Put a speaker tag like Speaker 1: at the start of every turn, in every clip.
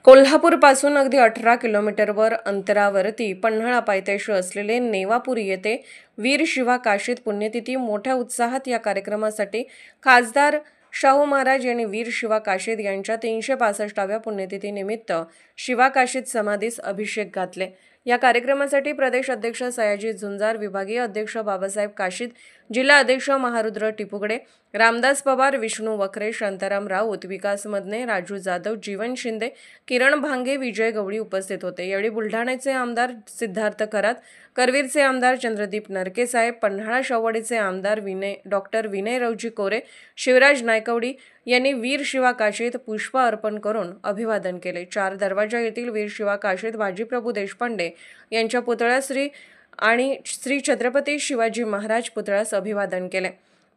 Speaker 1: कोल्हापूरपासून अगदी 18 किलोमीटरवर अंतरावरती पन्हाळा पायथ्याशी असलेले नेवापूर येथे वीर शिवा काशीद पुण्यतिथी मोठ्या उत्साहात या कार्यक्रमासाठी खासदार शाहू महाराज यांनी वीर शिवा काशीद यांच्या 365व्या पुण्यतिथीनिमित्त शिवा काशीद समाधीस अभिषेक घातले। या कार्यक्रमासाठी प्रदेश अध्यक्ष सयाजी झुंजार, विभागीय अध्यक्ष बाबासाहेब काशीद, जिल्हा अध्यक्ष महारुद्र टिपुगडे, रामदास पवार, विष्णू वखरे, शांताराम राऊत, विकास मदने, राजू जाधव, जीवन शिंदे, किरण भांगे, विजय गवळी उपस्थित होते। यावेळी बुलढाण्याचे आमदार सिद्धार्थ खरात, करवीरचे आमदार चंद्रदीप नरके साहेब, पन्हाळा शाहूवाडीचे आमदार डॉक्टर विनय रावजी कोरे, शिवराज नायकवडी यांनी वीर शिवा काशीद पुष्प अर्पण करून अभिवादन केले। चार दरवाजा येथील वीर शिवा काशीद बाजीप्रभू देशपांडे यांच्या पुतळ्यास श्री छत्रपती शिवाजी महाराज पुतळ्यास अभिवादन केले।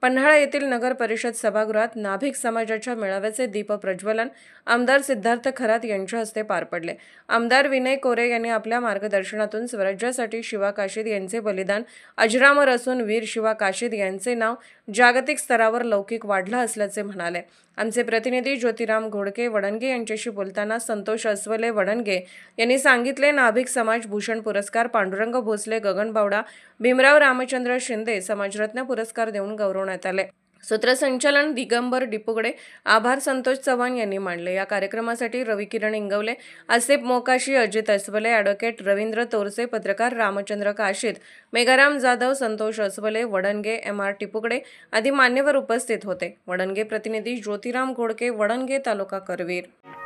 Speaker 1: पन्हाळा येथील नगर परिषद सभागृहात नाभिक समाजाच्या मेळाव्याचे दीप प्रज्वलन आमदार सिद्धार्थ खरात यांच्या हस्ते पार पडले। आमदार विनय कोरे यांनी आपल्या मार्गदर्शनातून स्वराज्यासाठी शिवा काशीद यांचे बलिदान अजरामर असून वीर शिवा काशीद यांचे नाव जागतिक स्तरावर लौकिक वाढलं असल्याचे म्हणाले। आमचे प्रतिनिधी ज्योतिराम घोडके वडणगे यांच्याशी बोलताना संतोष अस्वले वडणगे यांनी सांगितले, नाभिक समाज भूषण पुरस्कार, पांडुरंग भोसले, गगन बावडा, भीमराव रामचंद्र शिंदे समाजरत्न पुरस्कार देऊन गौरवण्यात आले। सूत्रसंचालन दिगंबर डिपुगडे, आभार संतोष चव्हाण यांनी मांडले। या कार्यक्रमासाठी रवी किरण इंगवले, आसिफ मोकाशी, अजित अस्वले, ॲडव्होकेट रवींद्र तोरसे, पत्रकार रामचंद्र काशीद, मेघाराम जाधव, संतोष अस्वले, वडणगे, MR टिपुगडे आदी मान्यवर उपस्थित होते। वडणगे प्रतिनिधी ज्योतिराम घोडके, वडणगे, तालुका करवीर।